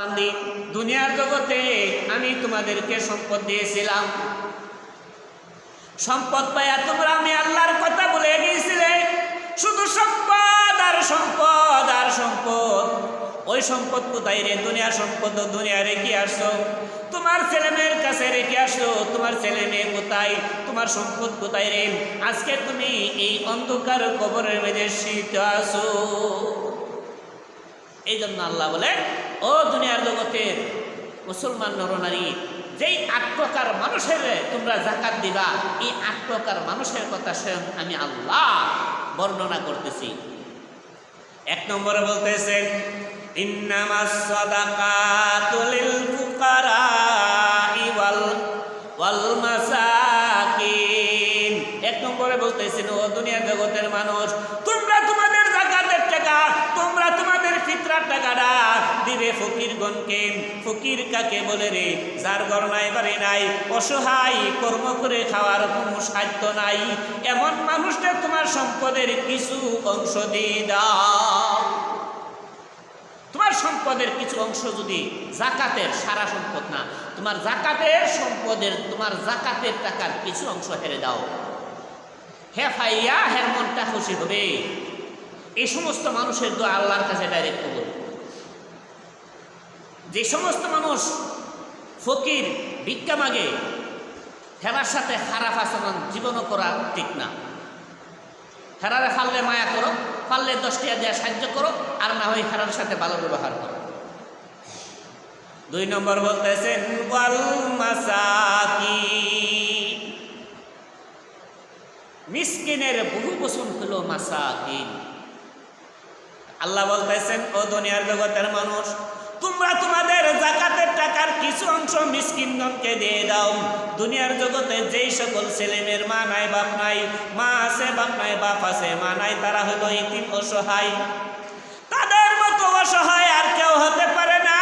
বান্দি, দুনিয়ার জগতে আমি তোমাদেরকে সম্পদ দিয়েছিলাম, সম্পদ পাইয়া তোমরা আমি আল্লাহর কথা বলে গিয়েছিলে। শুধু সম্পদ আর সম্পদ আর সম্পদ। ওই সম্পদ কোথায় রে? দুনিয়ার সম্পদ দুনিয়া রেখে আসছো, তোমার ছেলে মেয়ের কাছে রেখে আসো। তোমার ছেলে মেয়ে কোথায়? তোমার সম্পদ কোথায় রে? আজকে তুমি এই অন্ধকার কবরের মধ্যে শীত আসো। এই জন্য আল্লাহ বলে, ও দুনিয়ার জগতের মুসলমান নরনারী, যেই 8 প্রকার মানুষের তোমরা যাকাত দিবা, এই 8 প্রকার মানুষের কথা স্বয়ং আমি আল্লাহ বর্ণনা করতেছি। 1 নম্বরে বলতেছেন, ইন্নামাস সাদাকাতু লিল ফুকারাই ওয়াল মাসাকিন। 1 নম্বরে বলতেছেন, ও দুনিয়ার জগতের মানুষ, তোমরা তোমাদের যাকাতের টাকা, তোমরা তোমাদের ফিতরার টাকাটা দিবে ফকিরগণকে। ফকির কাকে বলে রে? যার ঘর নাই বাড়ি নাই, অসহায়, কর্ম করে খাওয়ার কোনো সাধ্য নাই, এমন মানুষটা তোমার সম্পদের কিছু অংশ দিয়ে দাও। তোমার সম্পদের কিছু অংশ যদি যাকাতের, সারা সম্পদ না, তোমার যাকাতের সম্পদের, তোমার যাকাতের টাকার কিছু অংশ হেরে দাও, হে ফাইয়া হের মনটা খুশি হবে। এই সমস্ত মানুষের দোয়া আল্লাহর কাছে ডাইরেক্ট কবুল। যে সমস্ত মানুষ ফকির, ভিক্ষা মাগে, হেরার সাথে খারাপ আচরণ জীবনও করা ঠিক না। হেরারে ফাললে মায়া করো, পারলে 10 টাকা দেওয়া সাহায্য করো, আর না হয় হেরার সাথে ভালো ব্যবহার করো। 2 নম্বর বলতেছেন, ওয়াল মাসাকিন। মিসকিনের বহু বচন হলো মাসাকিন। আল্লাহ বলতেছেন, ও দুনিয়ার জগতের মানুষ, তোমরা তোমাদের যাকাতের টাকার কিছু অংশ মিসকিনগণকে দিয়ে দাও। দুনিয়ার জগতে যেই সকল ছেলেমেয়ের মা নাই বাপ নাই, মা আছে বাপ নাই বাপ আছে, মা নাই, তারা হলো ইতিম, অসহায়। তাদের মতো অসহায় আর কেউ হতে পারে না।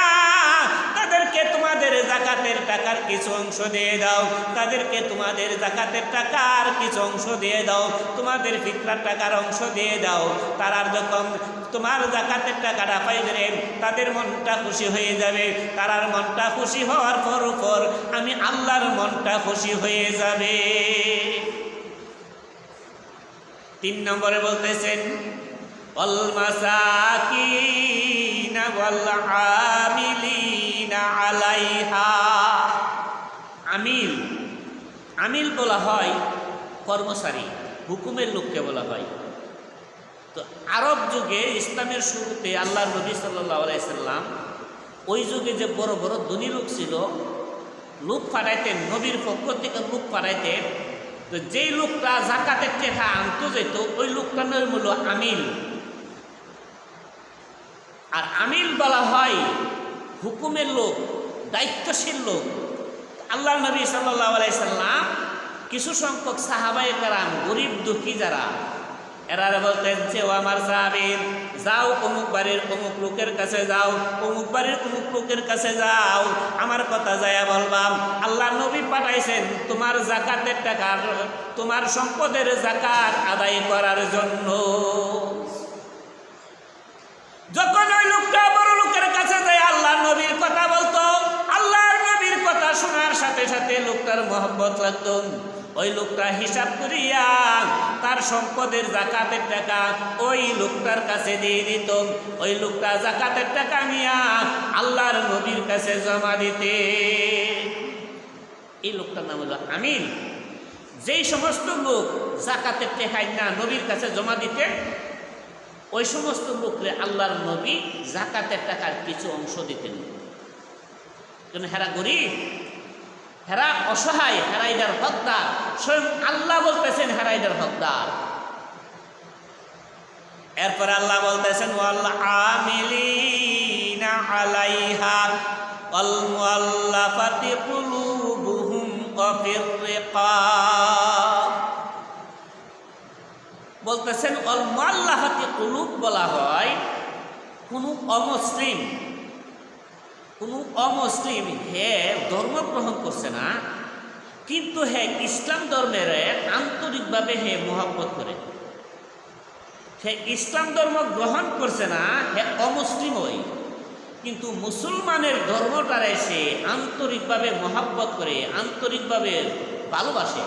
তাদেরকে তোমাদের যাকাতের টাকার কিছু অংশ দিয়ে দাও, তাদেরকে তোমাদের যাকাতের টাকার কিছু অংশ দিয়ে দাও, তোমাদের ফিতরার টাকার অংশ দিয়ে দাও। তারা যখন তোমার যাকাতের টাকাটা পাইবে, তাদের মনটা খুশি হয়ে যাবে। তারার মনটা খুশি হওয়ার পর আমি আল্লাহর মনটা খুশি হয়ে যাবে। 3 নম্বরে বলতেছেন, ওয়াল মাসাকিন ওয়াল আমিলিনা আলাইহা। আমিল, আমিল বলা হয় কর্মচারী, হুকুমের লোককে বলা হয়। তো আরব যুগে, ইসলামের শুরুতে আল্লাহ নবী সাল্লাল্লাহু আলাইহি সাল্লাম ওই যুগে যে বড় বড় ধনী লোক ছিল, লোক পাঠাইতেন, নবীর পক্ষ থেকে লোক পাঠাইতেন। তো যেই লোকটা যাকাতের টাকা আনতে যেত, ওই লোকটার নাম হলো আমিল। আর আমিল বলা হয় হুকুমের লোক, দায়িত্বশীল লোক। আল্লাহ নবী সাল্লাল্লাহু আলাইহি সাল্লাম কিছু সংখ্যক সাহাবায়ে কেরাম, গরিব দুঃখী যারা, এরা বলতেন যে, ও আমার সাহাবীন, যাও অমুক বাড়ির অমুক লোকের কাছে যাও, অমুক বাড়ির অমুক লোকের কাছে যাও, আমার কথা যায়া বলবাম আল্লাহ নবী পাঠাইছেন তোমার যাকাতের টাকা, তোমার সম্পদের যাকাত আদায় করার জন্য। যখন ওই লোকটা বড় লোকের কাছে যায় আল্লাহ নবীর কথা বলতো, আল্লাহর নবীর কথা শোনার সাথে সাথে লোকটার মহব্বত লাগতো। ওই লোকটা হিসাব করিয়া তার সম্পদের যাকাতের টাকা ওই লোকটার কাছে দিয়ে দিত। ওই লোকটা যাকাতের টাকা নিয়া আল্লাহর নবীর কাছে জমা দিতে। এই লোকটার নাম হলো আমিল। যেই সমস্ত লোক যাকাতের টাকা না নবীর কাছে জমা দিতে, ওই সমস্ত লোকরে আল্লাহর নবী যাকাতের টাকার কিছু অংশ দিতেন। কারণ হেরা গরিব, হেরা অসহায়, হেরা এটার হকদার। স্বয়ং আল্লাহ বলতেছেন হেরা এটার হকদার। এরপর আল্লাহ বলতেছেন, ওয়াল আমিলিনা আলাইহা ওয়াল মুআল্লাফাতি কুলুবুহুম ওয়া ফির রিকাব। বলতেছেন ওয়াল মুআল্লাফাতি কুলুব বলা হয় কোনো অমুসলিম, কোনো অমুসলিম হে ধর্ম গ্রহণ করছে না, কিন্তু হে ইসলাম ধর্মের আন্তরিকভাবে হে মহব্বত করে। সে ইসলাম ধর্ম গ্রহণ করছে না, হে অমুসলিম হই, কিন্তু মুসলমানের ধর্মটারে সে আন্তরিকভাবে মহাব্বত করে, আন্তরিকভাবে ভালোবাসে।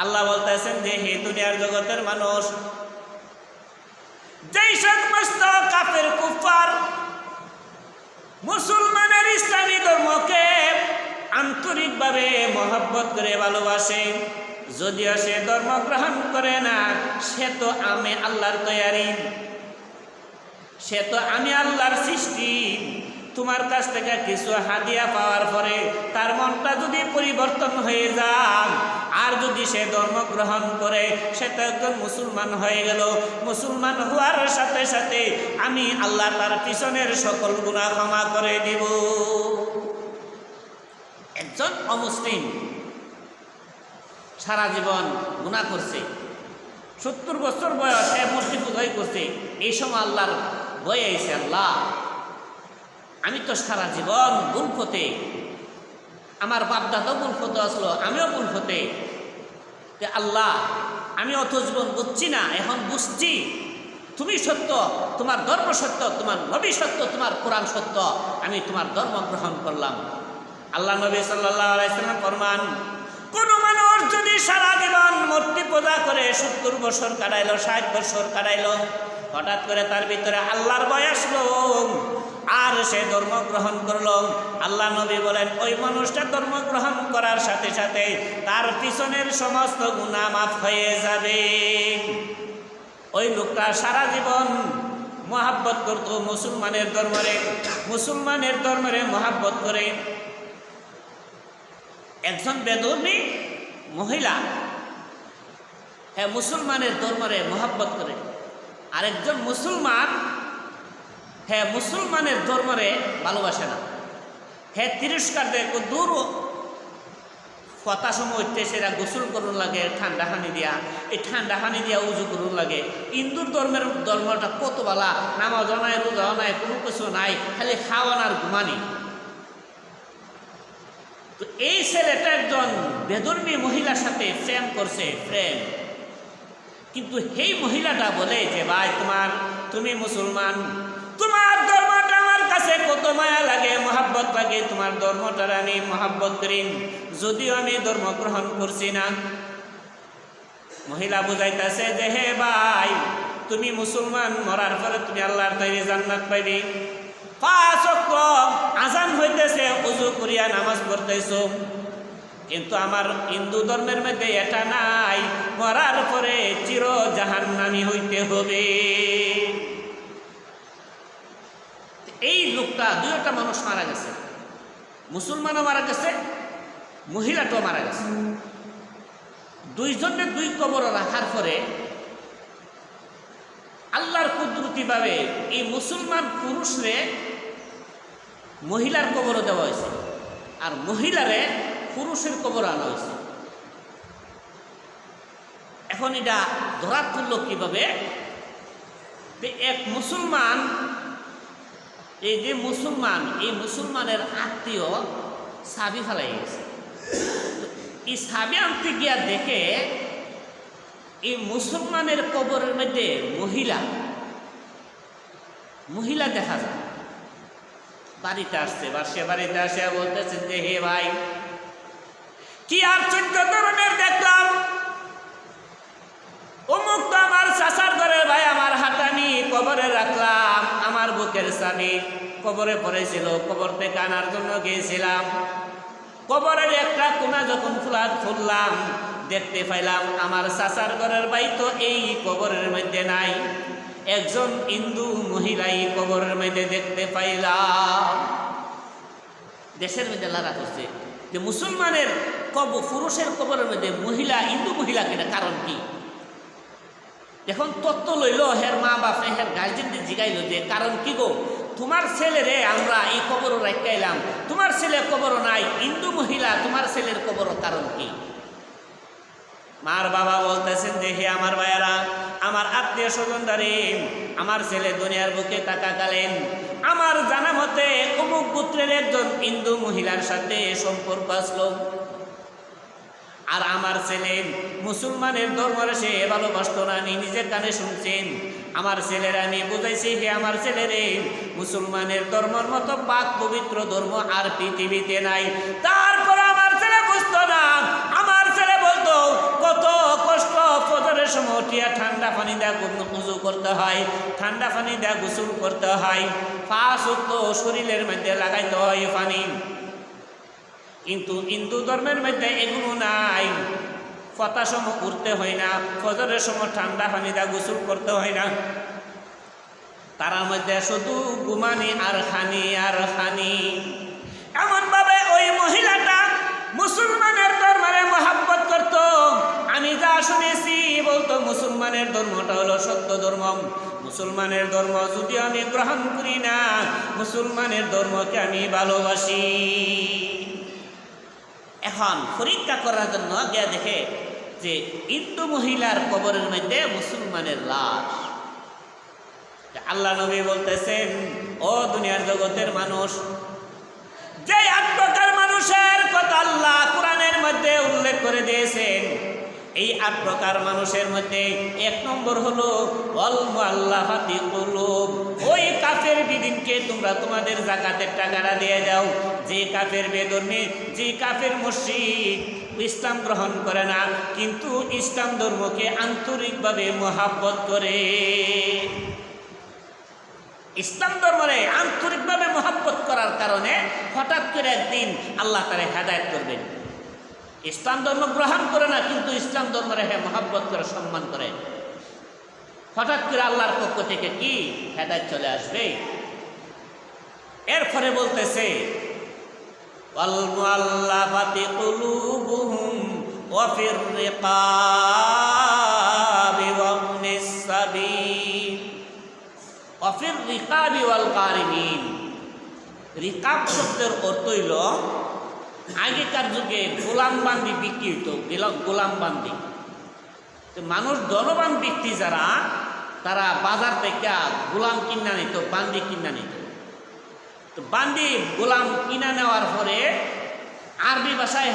আল্লাহ বলতেছেন যে হে দুনিয়ার জগতের মানুষ, যেই সমস্ত কাফের কুফার মুসলমানের ইসলামী ধর্মকে আন্তরিকভাবে মহব্বত করে ভালোবাসে, যদিও সে ধর্ম গ্রহণ করে না, সে তো আমি আল্লাহর তৈয়ারি, সে তো আমি আল্লাহর সৃষ্টি। তোমার কাছ থেকে কিছু হাদিয়া পাওয়ার পরে তার মনটা যদি পরিবর্তন হয়ে যায়, আর যদি সে ধর্ম গ্রহণ করে, সে তো একজন মুসলমান হয়ে গেল। মুসলমান হওয়ার সাথে সাথে আমি আল্লাহ তার পিছনের সকল গুনাহ ক্ষমা করে দিব। একজন অমুসলিম সারা জীবন গুনাহ করছে, 70 বছর বয়স সে মূর্তি পূজাই করছে, এই সময় আল্লাহর ভয় আইছে, আল্লাহ আমি তো সারা জীবন ভুল পথে, আমার বাপদাদাও ভুল পথে আসলো, আমিও ভুল পথে, আল্লাহ আমি অত জীবন বুঝছি না, এখন বুঝছি তুমি সত্য, তোমার ধর্ম সত্য, তোমার নবী সত্য, তোমার কোরআন সত্য, আমি তোমার ধর্ম গ্রহণ করলাম। আল্লাহ নবী সাল্লাল্লাহু আলাইহি সাল্লাম ফরমান, কোন মানুষ যদি সারা জীবন মূর্তি পূজা করে 70 বছর কাটাইলো, 60 বছর কাটাইলো, হঠাৎ করে তার ভিতরে আল্লাহর ভয় আসলো আর সে ধর্ম গ্রহণ করলো, আল্লাহ নবী বলেন ওই মানুষটা ধর্ম গ্রহণ করার সাথে সাথে তার পিছনের সমস্ত গুনাহ মাফ হয়ে যাবে। ওই লোকটা সারা জীবন মহাব্বত করত মুসলমানের ধর্মরে, মুসলমানের ধর্মরে মহাব্বত করে। একজন বেদুইন মহিলা হ্যাঁ মুসলমানের ধর্মরে মহাব্বত করে, আরেকজন মুসলমান হ্যাঁ মুসলমানের ধর্মরে ভালোবাসে না, হ্যাঁ তিরস্কার দেয়, দূর কথা সময় উঠতে সেরা গোসল করুন লাগে ঠান্ডা হানি দিয়া, এই ঠান্ডা হানি দিয়া উজু করুন লাগে। হিন্দুর ধর্মটা কত বালা, নামাজও নাই, রোজাও নাই, কোনো কিছু নাই, খালি খাওয়ান আর ঘুমানি। তো এই ছেলেটা একজন বেধর্মী মহিলার সাথে প্রেম করছে, প্রেম, কিন্তু এই মহিলাটা বলে যে ভাই তুমি মুসলমান, তোমার ধর্মটা আমার কাছে কত মায়া লাগে, মহাব্বত লাগে, তোমার ধর্মটার আমি মহাব্বত করি, যদিও আমি ধর্ম গ্রহণ করছি না। মহিলা বুঝাইতেছে যে হে ভাই তুমি মুসলমান, মরার পরে তুমি আল্লাহর তৈরি জান্নাত পাইবি, 5 ওয়াক্ত আযান হইতেছে, ওযু করিয়া নামাজ পড়তেছো, কিন্তু আমার হিন্দু ধর্মের মধ্যে এটা নাই, মরার পরে চির জাহান্নামী হইতে হবে। এই লোকটা, দুইটা মানুষ মারা গেছে, মুসলমানও মারা গেছে, মহিলাটাও মারা গেছে। দুইজনের 2 কবর রাখার পরে আল্লাহর কুদরতিভাবে এই মুসলমান পুরুষরে মহিলার কবরও দেওয়া হয়েছে, আর মহিলারে পুরুষের কবর আনা হয়েছে। এখন এটা ধরা পড়ল কিভাবে? এক মুসলমান, এই যে মুসলমান, এই মুসলমানের আত্মীয় সাবি ফেলাই গেছে। এই সাবি আনতে গিয়া দেখে এই মুসলমানের কবরের মধ্যে মহিলা দেখা যায়। বাড়িতে আসছে, বাড়িতে আসে বলতেছেন যে হে ভাই কি আশ্চর্য ধরনের দেখলাম, অমুক তো আমার চাচার ঘরে ভাই, আমার হাত আমি কবরে রাখলাম, আমার বুকের স্বামী কবরে পড়েছিল, কবর থেকে আনার জন্য গিয়েছিলাম, কবরের একটা কোনা যখন খুললাম দেখতে পাইলাম আমার চাচার ঘরের ভাই তো এই কবরের মধ্যে নাই, একজন হিন্দু মহিলাই কবরের মধ্যে দেখতে পাইলাম। দেশের মধ্যে লারা করছে যে মুসলমানের পুরুষের কবরের মধ্যে মহিলা, হিন্দু মহিলাকে, কারণ কি? এখন তত্ত্ব লইল, হের মা বাপে হের গার্জেনদের জিগাইল যে কারণ কি গো, তোমার ছেলেরে আমরা এই কবরও রাখাইলাম, তোমার ছেলে কবরও নাই, হিন্দু মহিলা তোমার ছেলের কবরও, কারণ কি? মার বাবা বলতেছেন যে হে আমার ভাইয়ারা, আমার আত্মীয় স্বজনদারে, আমার ছেলে দুনিয়ার বুকে থাকাকালীন আমার জানা মতে অমুক গোত্রের একজন হিন্দু মহিলার সাথে সম্পর্ক আসলো, আর আমার ছেলে মুসলমানের ধর্মরে সে ভালোবাসত না, নিজের কানে শুনছেন আমার ছেলেরা আমি বুঝাইছি, হে আমার ছেলেরে, মুসলমানের ধর্মের মতো পাক পবিত্র ধর্ম আর পৃথিবীতে নাই। তারপর আমার ছেলে বুঝতো না। আমার ছেলে বলতো কত কষ্ট, ফজরের সময় উঠিয়া ঠান্ডা পানি দিয়ে উযু করতে হয়, ঠান্ডা পানি দিয়ে গোসল করতে হয়, 5 ওয়াক্ত শরীরের মধ্যে লাগাইতে হয় পানি। কিন্তু হিন্দু ধর্মের মধ্যে এগুলো নাই। ফতার সময় উঠতে হয় না, ফজরের সময় ঠান্ডা পানি দিয়ে গোসল করতে হয় না। তার মধ্যে শুধু ঘুমানি আর খানি আর খানি। এমনভাবে ওই মহিলাটা মুসলমানের ধর্মে মহাব্বত করত। আমি যা শুনেছি, বলতো মুসলমানের ধর্মটা হলো সত্য ধর্ম। মুসলমানের ধর্ম যদি আমি গ্রহণ করি না, মুসলমানের ধর্মকে আমি ভালোবাসি। এখন পরীক্ষা করার জন্য গিয়ে দেখে যে হিন্দু মহিলার কবরের মধ্যে মুসলমানের লাশ। আল্লাহ নবী বলতেছেন, ও দুনিয়ার জগতের মানুষ, যে 8 প্রকার মানুষের কথা আল্লাহ কোরআনের মধ্যে উল্লেখ করে দিয়েছেন, এই 8 প্রকার মানুষের মধ্যে 1 নম্বর হলো ওয়াল মুআল্লাফাতি কুলুব। ওই কাফের বিদিনকে তোমরা তোমাদের যাকাতের টাকাটা দিয়ে দাও। যে কাফের বেধর্মী, যে কাফের মুশরিক, ইসলাম গ্রহণ করে না কিন্তু ইসলাম ধর্মকে আন্তরিকভাবে মহাব্বত করে। ইসলাম ধর্মে আন্তরিকভাবে মহাব্বত করার কারণে হঠাৎ করে একদিন আল্লাহ তারে হেদায়েত করবেন। ইসলাম ধর্ম গ্রহণ করে না কিন্তু ইসলাম ধর্মের মহাব্বত করে, সম্মান করে, হঠাৎ করে আল্লাহর পক্ষ থেকে কি হেদায়েত চলে আসবে। এরপরে বলতেছে ওয়াল মুআল্লাফাতি কুলুবুহুম ওয়া ফির রিকাবি ওয়া ইবনিস সাবিল ওয়া ফির রিকাবি ওয়াল গারিমিন। রিকাব শব্দের অর্থ হইল আগেকার যুগে গোলাম বান্দি বিক্রি হইতো, গোলাম বান্দি। তো মানুষ ধনবান ব্যক্তি যারা, তারা বাজার থেকে গোলাম কিনা নিত, বান্দি কিনা নিত। তো বান্দি গোলাম কিনা নেওয়ার পরে আরবি ভাষায়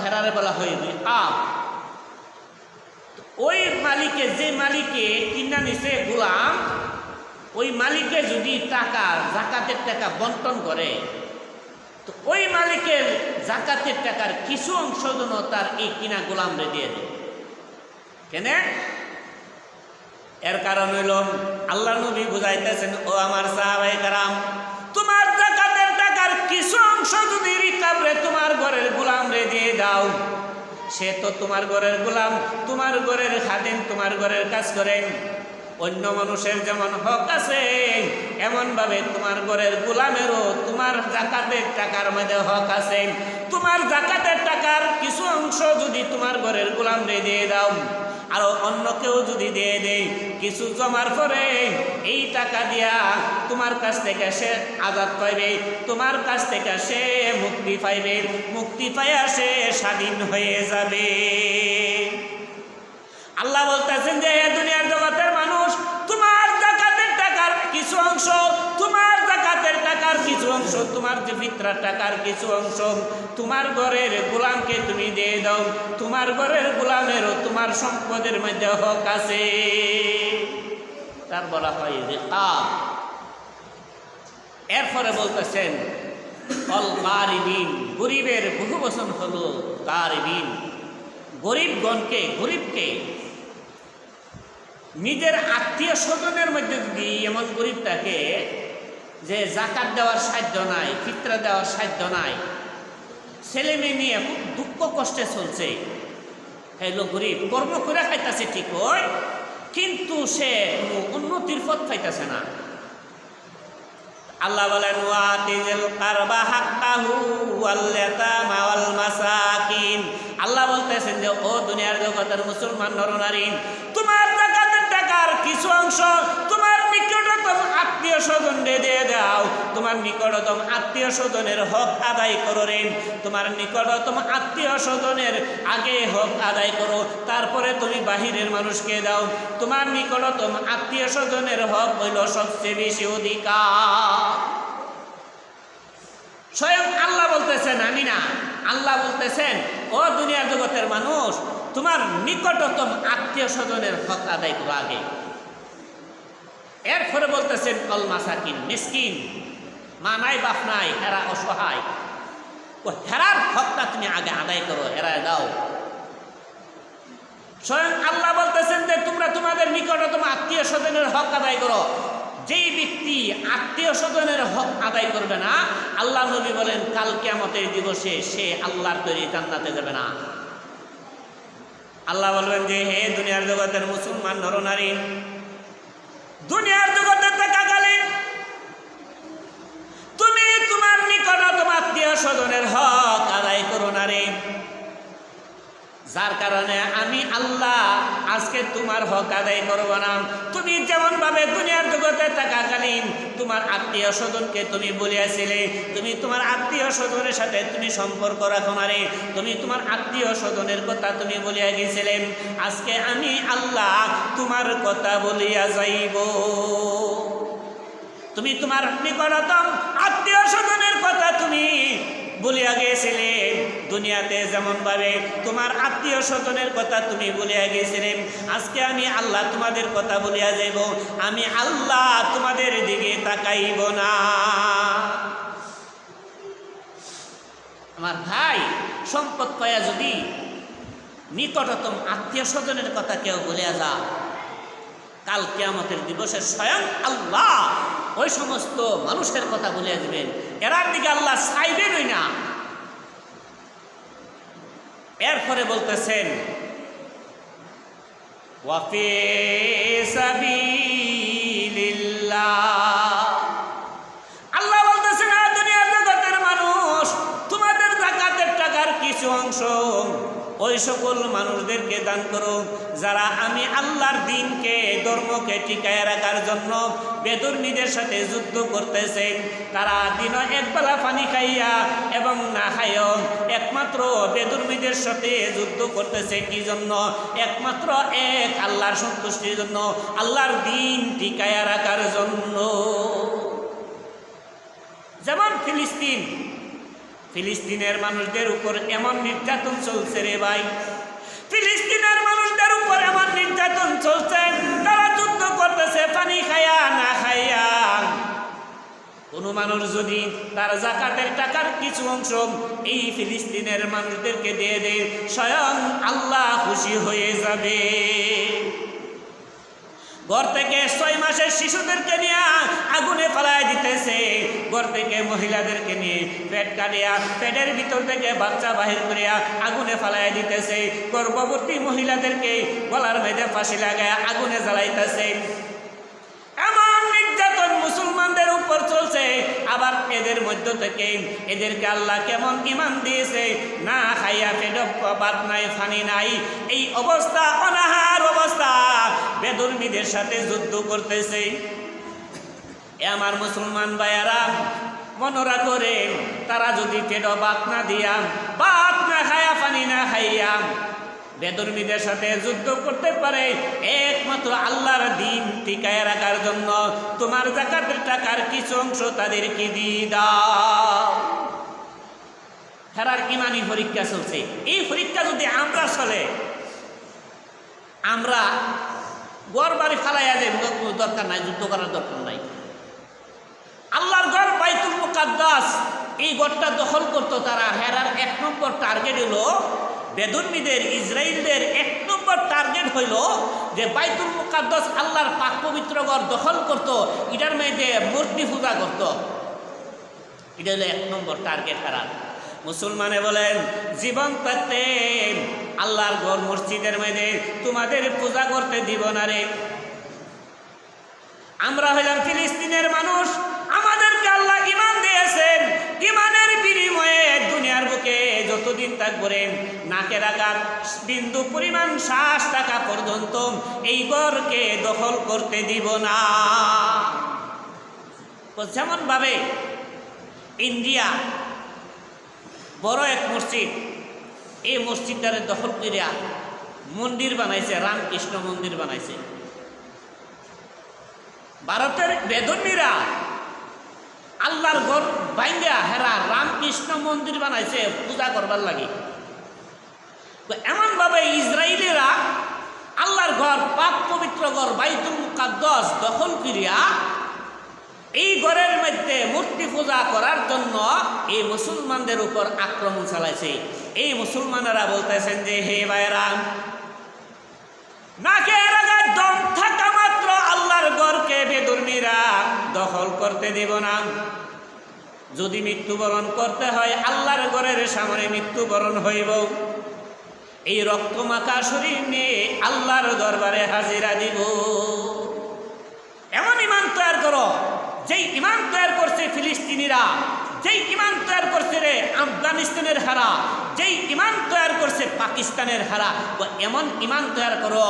হেরারে বলা হয় রিকাব। ওই মালিকে, যে মালিকে কিনা নিছে গোলাম, ওই মালিকে যদি টাকা, যাকাতের টাকা বন্টন করে, তো ওই মালিকের যাকাতের টাকার কিছু অংশ যেন তার এই কিনা গোলামরে দিয়ে দেয়। কেন? এর কারণ হইল আল্লাহ নবী বুঝাইতেছেন, ও আমার সাহাবায়ে কেরাম, তোমার যাকাতের টাকার কিছু অংশ যদি রিকাবরে, তোমার ঘরের গোলামরে দিয়ে দাও, সে তো তোমার ঘরের গোলাম, তোমার ঘরের খাদেম, তোমার ঘরের কাজ করেন। অন্য মানুষের যেমন হক আছে, এমনভাবে তোমার ঘরের গোলামেরও তোমার যাকাতের টাকার মধ্যে হক আছে। তোমার যাকাতের টাকার কিছু অংশ যদি তোমার ঘরের গোলামরে দিয়ে দাও, আর অন্য কেউ যদি দিয়ে দেয়, কিছু জমার পরে এই টাকা দিয়া তোমার কাছ থেকে সে আজাদ পাইবে, তোমার কাছ থেকে সে মুক্তি পাইবে, মুক্তি পাইয়া সে স্বাধীন হয়ে যাবে। আল্লাহ বলতেছেন যে হে দুনিয়ার জগতের মানুষ, তোমার যাকাতের টাকার কিছু অংশ, তোমার যাকাতের টাকার কিছু অংশ, তোমার যে ফিতরার টাকার কিছু অংশ তোমার ঘরের গোলামকে তুমি দিয়ে দাও। তোমার ঘরের গোলামেরও তোমার সম্পদের মধ্যে হক আছে। তার বলা হয় রিকাব। এরপরে বলতেছেন অল গারিমিন, গরিবের বহু বচন হলো গারিমিন। গরিবগণকে, গরিবকে নিজের আত্মীয় স্বজনের মধ্যে যদি এমন গরিব থাকে যে যাকাত দেওয়ার সাধ্য নাই, ফিতরা দেওয়ার সাধ্য নাই, ছেলে মেয়ে নিয়ে খুব দুঃখ কষ্টে চলছে, হইল গরিব, কর্ম করে খাইতেছে ঠিক হয়, কিন্তু সে কোনো উন্নতির পথ পাইতেছে না। আল্লাহ বলেন ওয়াতিল কারবা হাক্কাহু ওয়াল ইয়াতামা ওয়াল মাসাকিন। আল্লাহ বলতেছেন যে ও দুনিয়ার জগতের মুসলমান নরনারী, তোমার যাকাতের টাকার কিছু অংশ তোমার নিকটতম আত্মীয় স্বজনকে দিয়ে দাও। তোমার নিকটতম আত্মীয় স্বজনের হক আদায় করো রে। তোমার নিকটতম আত্মীয় স্বজনের আগে হক আদায় করো, তারপরে তুমি বাহিরের মানুষকে দাও। তোমার নিকটতম আত্মীয় স্বজনের হক হইল সবচেয়ে বেশি অধিকার। স্বয়ং আল্লাহ বলতেছেন, আমি না, আল্লাহ বলতেছেন ও দুনিয়ার জগতের মানুষ, তোমার নিকটতম আত্মীয় স্বজনের হক আদায় করো আগে। এরপরে বলতেছেন অল মাসাকিন, মিসকিন, মা নাই বাপ নাই, হেরা অসহায়, হেরার হকটা তুমি আগে আদায় করো, হেরায় দাও। স্বয়ং আল্লাহ বলতেছেন যে তোমরা তোমাদের নিকটতম আত্মীয় স্বজনের হক আদায় করো। যেই ব্যক্তি আত্মীয় স্বজনের হক আদায় করবে না, আল্লাহ নবী বলেন কাল কিয়ামতের দিবসে সে আল্লাহর তৈরি জান্নাতে যাবে না। আল্লাহ বলবেন যে হে দুনিয়ার জগতের মুসলমান নরনারী, দুনিয়ার জগতে থাকাকালীন তুমি তোমার নিকটতম আত্মীয় স্বজনের হক আদায় করো না রে, যার কারণে আমি আল্লাহ আজকে তোমার হক আদায় করব না। তুমি যেমন ভাবে দুনিয়ার জগতে থাকাকালীন তোমার আত্মীয় স্বজনকে তুমি বলিয়াছিলে, তুমি তোমার আত্মীয় স্বজনের সাথে তুমি সম্পর্ক রাখো না রে, তুমি তোমার আত্মীয় স্বজনের কথা তুমি বলিয়া গেছিলে, আজকে আমি আল্লাহ তোমার কথা বলিয়া যাইব। তুমি তোমার নিকটতম আত্মীয় স্বজনের কথা তুমি বলিয়া গিয়েছিলে, দুনিয়াতে যেমন ভাবে তোমার আত্মীয় স্বজনের কথা তুমি বলিয়া গিয়েছিলে, আজকে আমি আল্লাহ তোমাদের কথা বলিয়া যাইব, আমি আল্লাহ তোমাদের দিকে তাকাইব না। আমার ভাই, সম্পদ পায়া যদি নিকটতম আত্মীয় স্বজনের কথা কেউ বলিয়া যা, কাল কিয়ামতের দিবসে স্বয়ং আল্লাহ ওই সমস্ত মানুষের কথা বলিয়া দিবেন, এরার দিকে আল্লাহ চাইবেনই না। এরপরে বলতেছেন ওয়াফি সাবিলিল্লাহ, আল্লাহ বলতেছেন দুনিয়ার জগতের মানুষ, তোমাদের যাকাতের টাকার কিছু অংশ ওই সকল মানুষদেরকে দান করো যারা আমি আল্লাহর দ্বীনকে, ধর্মকে টিকায় রাখার জন্য বেদুর্মীদের সাথে যুদ্ধ করতেছেন। তারা দিন একবেলা পানি খাইয়া এবং না খাইও একমাত্র বেদুর্মীদের সাথে যুদ্ধ করতেছে। কি জন্য? একমাত্র এক আল্লাহর সন্তুষ্টির জন্য, আল্লাহর দ্বীন টিকায় রাখার জন্য। যেমন ফিলিস্তিনের মানুষদের উপর এমন নির্যাতন চলছে রে ভাই, ফিলিস্তিনের মানুষদের উপর এমন নির্যাতন চলছে, তারা যুদ্ধ করতেছে পানি খাইয়া না খাইয়া। কোন মানুষ যদি তার যাকাতের টাকার কিছু অংশ এই ফিলিস্তিনের মানুষদেরকে দিয়ে দেয়, স্বয়ং আল্লাহ খুশি হয়ে যাবে। ঘর থেকে 6 মাসের শিশুদেরকে নিয়ে আগুনে ফেলায় দিতেছে, ঘর থেকে মহিলাদেরকে নিয়ে পেট কাটিয়া পেটের ভিতর থেকে বাচ্চা বাহির করিয়া আগুনে ফেলায় দিতেছে, গর্ভবতী মহিলাদেরকে গলার মেঝে ফাঁসি লাগায় আগুনে জ্বালাইতেছে। এমন নির্যাতন মুসলমানদের উপর চলছে। আবার এদের মধ্য থেকে এদেরকে আল্লাহ কেমন ঈমান দিয়েছে, না খাইয়া পেট ভাত নাই, পানি নাই, এই অবস্থা, অনাহার অবস্থা, বেদুর্মীদের সাথে যুদ্ধ করতেছে। আমার মুসলমান ভাইয়ারা মনোরা করে, তারা যদি পেট ভাত না দিয়া, ভাত না খাইয়া, পানি না খাইয়া বেদুর্মীদের সাথে যুদ্ধ করতে পারে, একমাত্র আল্লাহর দ্বীন টিকায় রাখার জন্য তোমার যাকাতের টাকার কিছু অংশ তাদেরকে দিয়ে দাও। হেরার ইমানি পরীক্ষা চলছে। এই পরীক্ষা যদি আমরা চলে, আমরা ঘর বাড়ি ফালাইয়া যাই, কোনো দরকার নাই, যুদ্ধ করার দরকার নাই। আল্লাহর ঘর বাইতুল মুকাদ্দাস, এই ঘরটা দখল করতো তারা। হেরার 1 নম্বর টার্গেট হলো বেদুর্মীদের, ইসরায়েলদের 1 নম্বর টার্গেট হইল যে বাইতুল মুকাদ্দাস, আল্লাহর পাক পবিত্র ঘর দখল করত, এটার মধ্যে মূর্তি পূজা করত। এটা হলো 1 নম্বর টার্গেট হেরার। মুসলমানে বলেন জীবন থাকতে আল্লাহর ঘর মসজিদের মধ্যে তোমাদের পূজা করতে দিব না রে। আমরা হইলাম ফিলিস্তিনের মানুষ, আমাদেরকে আল্লাহ ঈমান দিয়েছেন, ঈমানের বিনিময়ে দুনিয়ার বুকে যতদিন থাকবে নাকের আঘাত বিন্দু পরিমাণ শ্বাস থাকা পর্যন্ত এই ঘরকে দখল করতে দিব না। যেমন ভাবে ইন্ডিয়া বড় এক মসজিদ, এই মসজিদটারে দখল করিয়া মন্দির বানাইছে, রামকৃষ্ণ মন্দির বানাইছে। ভারতের বেদুর্মীরা আল্লাহর ঘর বাইন্দা হেরা রামকৃষ্ণ মন্দির বানাইছে পূজা করবার লাগে। এমন ভাবে ইসরায়েলিরা আল্লাহর ঘর, পাক পবিত্র ঘর বাইতুল মুকাদ্দাস দখল করিয়া এই ঘরের মধ্যে মূর্তি পূজা করার জন্য এই মুসলমানদের উপর আক্রমণ চালাইছে। এই মুসলমানেরা বলতেছেন যে হে ভাইরা, নাকের আগে দম থাকা মাত্র আল্লাহর ঘরকে বেদুর্মীরা দখল করতে দেব না। যদি মৃত্যুবরণ করতে হয় আল্লাহর ঘরের সামনে মৃত্যুবরণ হইব। এই রক্তমাখা শরীর নিয়ে আল্লাহর দরবারে হাজিরা দিব। এমন ইমান তৈরি করো যেই ইমান তৈরি করছে ফিলিস্তিনিরা, যেই ইমান তৈরি করছে রে আফগানিস্তানের হারা, যেই ইমান তৈরি করছে পাকিস্তানের হারা, এমন ইমান তৈরি করো।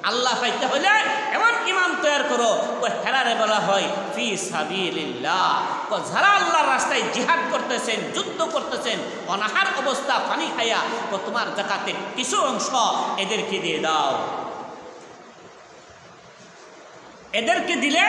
আল্লাহ পাইতে হলে এমন ইমান তৈরি করো। হেরারে বলা হয় ফি সাবিলিল্লাহ। যারা আল্লাহর রাস্তায় জিহাদ করতেছেন, যুদ্ধ করতেছেন, অনাহার অবস্থা পানি খাইয়া, তোমার জাকাতের কিছু অংশ এদেরকে দিয়ে দাও। এদেরকে দিলে